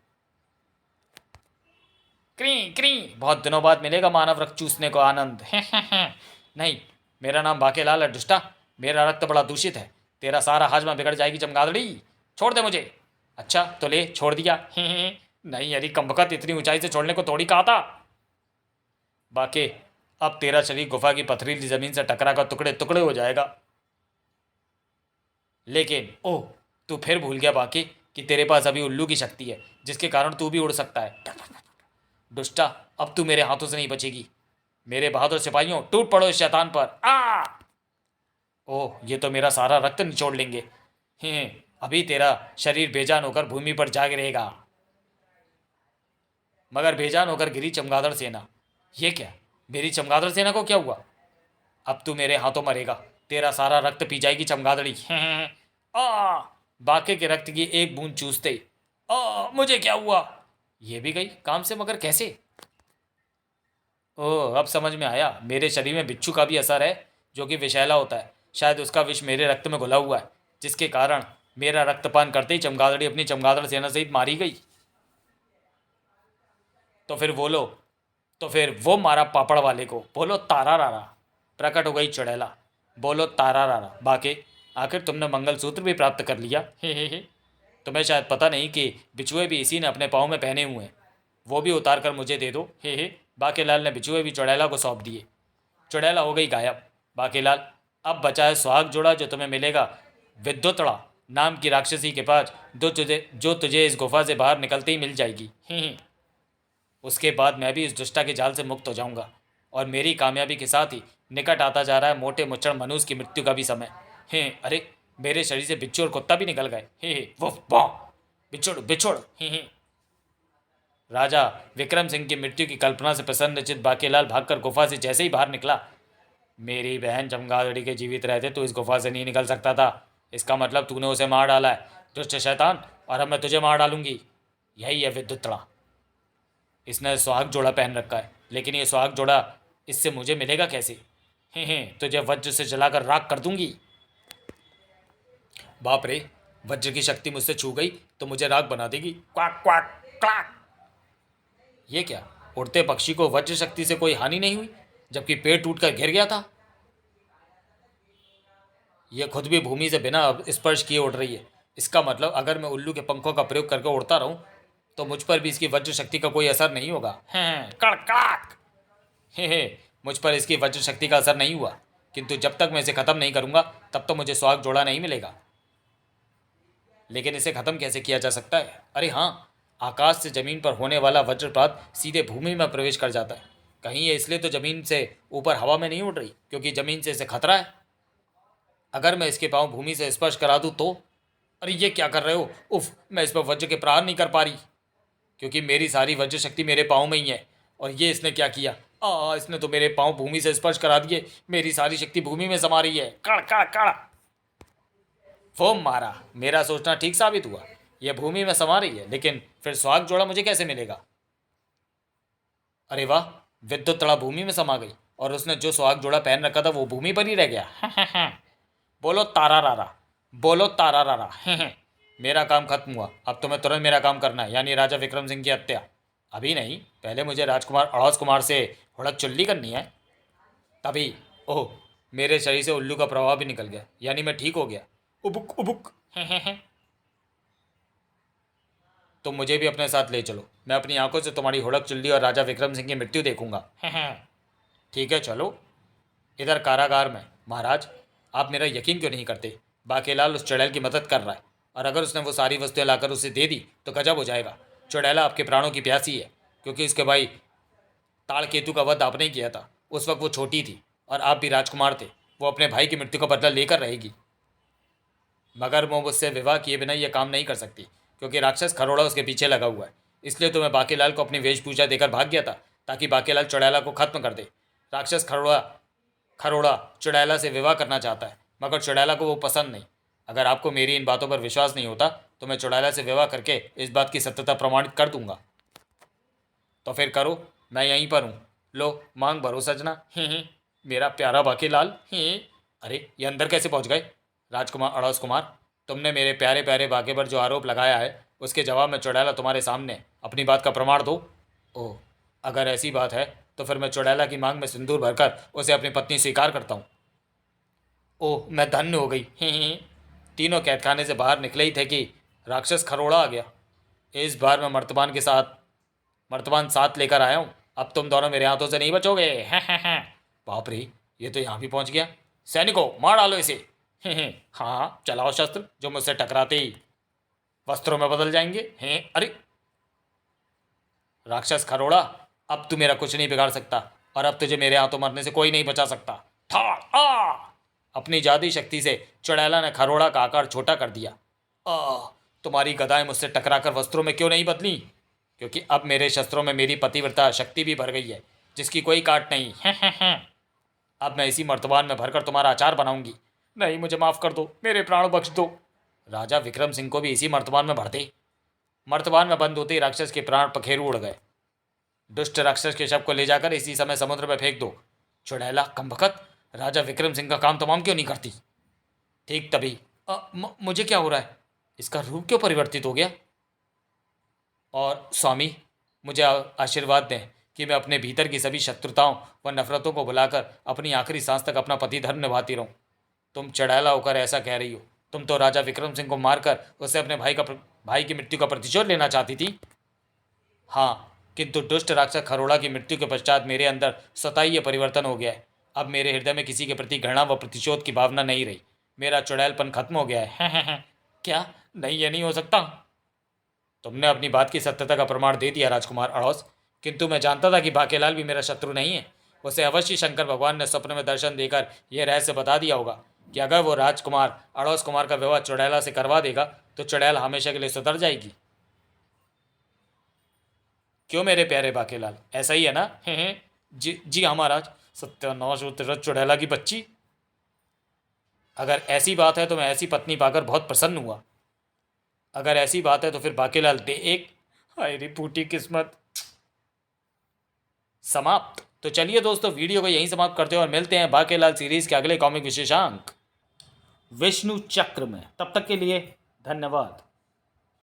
क्री क्री, बहुत दिनों बाद मिलेगा मानव रक्त चूसने को आनंद। नहीं, मेरा नाम बाकेलाल है दुष्टा, मेरा रक्त बड़ा दूषित है, तेरा सारा हाजमा बिगड़ जाएगी चमगादड़ी, छोड़ दे मुझे। अच्छा तो ले, छोड़ दिया। नहीं अरे कमबख्त, इतनी ऊंचाई से छोड़ने को थोड़ी कहा था। बाके, अब तेरा शरीर गुफा की पथरीली जमीन से टकरा कर टुकड़े टुकड़े हो जाएगा। लेकिन ओह, तू फिर भूल गया बाके कि तेरे पास अभी उल्लू की शक्ति है, जिसके कारण तू भी उड़ सकता है। दुष्टा, अब तू मेरे हाथों से नहीं बचेगी। मेरे बहादुर सिपाहियों, टूट पड़ो इस शैतान पर। आ ओह, ये तो मेरा सारा रक्त निचोड़ लेंगे। अभी तेरा शरीर बेजान होकर भूमि पर जाग रहेगा। मगर बेजान होकर गिरी चमगादड़ सेना। ये क्या, मेरी चमगादड़ सेना को क्या हुआ? अब तू मेरे हाथों मरेगा, तेरा सारा रक्त पी जाएगी चमगादड़ी। आ बाके के रक्त की एक बूंद चूसते ही मुझे क्या हुआ? ये भी गई काम से, मगर कैसे? ओह, अब समझ में आया, मेरे शरीर में बिच्छू का भी असर है, जो कि विषैला होता है। शायद उसका विष मेरे रक्त में घुला हुआ है, जिसके कारण मेरा रक्तपान करते ही चमगादड़ी अपनी चमगादड़ सेना सहित मारी गई। तो फिर बोलो, तो फिर वो मारा पापड़ वाले को, बोलो तारा रारा। प्रकट हो गई चुड़ैला, बोलो तारा रारा। बाके, आखिर तुमने मंगलसूत्र भी प्राप्त कर लिया। हे। तुम्हें शायद पता नहीं कि बिछुए भी इसी ने अपने पाँव में पहने हुए हैं, वो भी उतार कर मुझे दे दो। हे। बाकेलाल ने बिछुए भी चुड़ैला को सौंप दिए। चुड़ैला हो गई गायब। बाकेलाल, अब बचा है सुहाग जोड़ा, जो तुम्हें मिलेगा विद्युतड़ा नाम की राक्षसी के पास, जो तुझे इस गुफा से बाहर निकलते ही मिल जाएगी। उसके बाद मैं भी इस दुष्टा के जाल से मुक्त हो जाऊंगा, और मेरी कामयाबी के साथ ही निकट आता जा रहा है मोटे मुच्चड़ मनुष्य की मृत्यु का भी समय। अरे, मेरे शरीर से बिच्छू और कुत्ता भी निकल गए। वुफ वाह, बिछुड़ बिछुड़। राजा विक्रम सिंह की मृत्यु की कल्पना से प्रसन्नचित्त बाकेलाल भागकर गुफा से जैसे ही बाहर निकला, मेरी बहन चमगादड़ी के जीवित रहते तो इस गुफा से नहीं निकल सकता था। इसका मतलब तूने उसे मार डाला है, दुष्ट शैतान, और अब मैं तुझे मार डालूंगी। यही है विद्युतड़ा। इसने सुहाग जोड़ा पहन रखा है, लेकिन ये सुहाग जोड़ा इससे मुझे मिलेगा कैसे? हे तुझे वज्र से जलाकर राख कर दूंगी। बाप रे, वज्र की शक्ति मुझसे छू गई तो मुझे राख बना देगी। क्वाक क्वाक क्लाक। ये क्या, उड़ते पक्षी को वज्र शक्ति से कोई हानि नहीं हुई, जबकि पेड़ टूटकर गिर गया था। यह खुद भी भूमि से बिना स्पर्श किए उड़ रही है। इसका मतलब अगर मैं उल्लू के पंखों का प्रयोग करके उड़ता रहूं तो मुझ पर भी इसकी वज्र शक्ति का कोई असर नहीं होगा। हैं कड़काक। हे मुझ पर इसकी वज्र शक्ति का असर नहीं हुआ, किंतु जब तक मैं इसे खत्म नहीं करूंगा तब तो मुझे सुहाग जोड़ा नहीं मिलेगा। लेकिन इसे खत्म कैसे किया जा सकता है? अरे हाँ, आकाश से जमीन पर होने वाला वज्रपात सीधे भूमि में प्रवेश कर जाता है। कहीं ये इसलिए तो जमीन से ऊपर हवा में नहीं उड़ रही क्योंकि जमीन से इसे खतरा है। अगर मैं इसके पाँव भूमि से स्पर्श करा दूँ तो? अरे ये क्या कर रहे हो? उफ, मैं इस पर वज्र के प्रहार नहीं कर पा रही क्योंकि मेरी सारी वज्र शक्ति मेरे पाँव में ही है। और ये इसने क्या किया? इसने तो मेरे पाँव भूमि से स्पर्श करा दिए। मेरी सारी शक्ति भूमि में समा रही है। कड़ कड़ कड़। वो मारा, मेरा सोचना ठीक साबित हुआ। यह भूमि में समा रही है, लेकिन फिर सुहाग जोड़ा मुझे कैसे मिलेगा? अरे वाह, विद्युत तड़ा भूमि में समा गई और उसने जो सुहाग जोड़ा पहन रखा था वो भूमि पर ही रह गया। बोलो तारा रारा, बोलो तारा रारा। मेरा काम खत्म हुआ। अब तुम्हें तुरंत मेरा काम करना है, यानी राजा विक्रम सिंह की हत्या। अभी नहीं, पहले मुझे राजकुमार अड़ौस कुमार से हुड़क चुल्ली करनी है। तभी ओह, मेरे शरीर से उल्लू का प्रभाव भी निकल गया, यानी मैं ठीक हो गया। उबुक उबुक। तुम मुझे भी अपने साथ ले चलो, मैं अपनी आंखों से तुम्हारी हुड़क चुल्ली और राजा विक्रम सिंह की मृत्यु देखूंगा। ठीक है चलो। इधर कारागार में महाराज, आप मेरा यकीन क्यों नहीं करते? बाकेलाल उस चुड़ैल की मदद कर रहा है, और अगर उसने वो सारी वस्तुएं लाकर उसे दे दी तो गजब हो जाएगा। चुड़ैला आपके प्राणों की प्यासी है, क्योंकि उसके भाई ताड़केतु का वध आपने ही किया था। उस वक्त वो छोटी थी और आप भी राजकुमार थे। वो अपने भाई की मृत्यु का बदला लेकर रहेगी, मगर वो मुझसे विवाह किए बिना यह काम नहीं कर सकती, क्योंकि राक्षस खरोड़ा उसके पीछे लगा हुआ है। इसलिए तो मैं बाकेलाल को अपनी वेशभूषा देकर भाग गया था, ताकि बाकेलाल चुड़ैला को खत्म कर दे। राक्षस खरोड़ा खरोड़ा चुड़ैला से विवाह करना चाहता है, मगर चुड़ैला को वो पसंद नहीं। अगर आपको मेरी इन बातों पर विश्वास नहीं होता तो मैं चुड़ैला से विवाह करके इस बात की सत्यता प्रमाणित कर दूंगा। तो फिर करो, मैं यहीं पर हूँ। लो मांग भरो सजना। मेरा प्यारा बाकेलाल। अरे ये अंदर कैसे पहुँच गए? राजकुमार अड़ोस कुमार, तुमने मेरे प्यारे प्यारे बाके पर जो आरोप लगाया है उसके जवाब में चुड़ैला तुम्हारे सामने अपनी बात का प्रमाण दो। ओह, अगर ऐसी बात है तो फिर मैं चुड़ैला की मांग में सिंदूर भरकर उसे अपनी पत्नी स्वीकार करता हूँ। ओह, मैं धन्य हो गई। तीनों कैदखाने से बाहर निकले ही थे कि राक्षस खरोड़ा आ गया। इस बार मैं मर्तबान साथ लेकर आया हूँ। अब तुम दोनों मेरे हाथों से नहीं बचोगे। बाप रे, ये तो यहाँ भी पहुँच गया। सैनिकों, मार डालो इसे। हाँ, चलाओ शस्त्र, जो मुझसे टकराते ही वस्त्रों में बदल जाएंगे। हैं अरे राक्षस खरोड़ा, अब तू मेरा कुछ नहीं बिगाड़ सकता, और अब तुझे मेरे हाथों मरने से कोई नहीं बचा सकता। ठाड़ आ! अपनी जादुई शक्ति से चुड़ैला ने खरोड़ा का आकार छोटा कर दिया। तुम्हारी गदाएं मुझसे टकराकर वस्त्रों में क्यों नहीं बदली? क्योंकि अब मेरे शस्त्रों में मेरी पतिव्रता शक्ति भी भर गई है, जिसकी कोई काट नहीं। अब मैं इसी मर्तबान में भरकर तुम्हारा अचार बनाऊंगी। नहीं, मुझे माफ़ कर दो, मेरे प्राण बख्श दो। राजा विक्रम सिंह को भी इसी मर्तबान में भर दे। मर्तबान में बंद होते ही राक्षस के प्राण पखेरु उड़ गए। दुष्ट राक्षस के शव को ले जाकर इसी समय समुद्र में फेंक दो। चुड़ैला कमबख्त, राजा विक्रम सिंह का काम तमाम क्यों नहीं करती? ठीक तभी मुझे क्या हो रहा है? इसका रूप क्यों परिवर्तित हो गया? और स्वामी, मुझे आशीर्वाद दें कि मैं अपने भीतर की सभी शत्रुताओं व नफरतों को भुलाकर अपनी आखिरी सांस तक अपना पति धर्म निभाती रहूं। तुम चुड़ैला होकर ऐसा कह रही हो? तुम तो राजा विक्रम सिंह को मारकर उससे अपने भाई की मृत्यु का प्रतिशोध लेना चाहती थी। हाँ, किंतु दुष्ट राक्षस खरोड़ा की मृत्यु के पश्चात मेरे अंदर स्वतः ही परिवर्तन हो गया है। अब मेरे हृदय में किसी के प्रति घृणा व प्रतिशोध की भावना नहीं रही। मेरा चुड़ैलपन खत्म हो गया है। क्या? नहीं, ये नहीं हो सकता। तुमने अपनी बात की सत्यता का प्रमाण दे दिया राजकुमार अड़ौस, किंतु मैं जानता था कि बाकेलाल भी मेरा शत्रु नहीं है। उसे अवश्य शंकर भगवान ने स्वप्न में दर्शन देकर यह रहस्य बता दिया होगा कि अगर वो राजकुमार अड़ौस कुमार का विवाह चुड़ैला से करवा देगा तो चुड़ैल हमेशा के लिए सुधर जाएगी। क्यों मेरे प्यारे बाकेलाल, ऐसा ही है ना? जी जी हाँ महाराज। सत्यानाश, वो तेरा चुड़ैला की बच्ची। अगर ऐसी बात है तो मैं ऐसी पत्नी पाकर बहुत प्रसन्न हुआ। अगर ऐसी बात है तो फिर बाकेलाल दे एक। हाय रे फूटी किस्मत। समाप्त। तो चलिए दोस्तों, वीडियो को यहीं समाप्त करते हैं और मिलते हैं बाकेलाल सीरीज के अगले कॉमिक विशेषांक विष्णु चक्र में। तब तक के लिए धन्यवाद।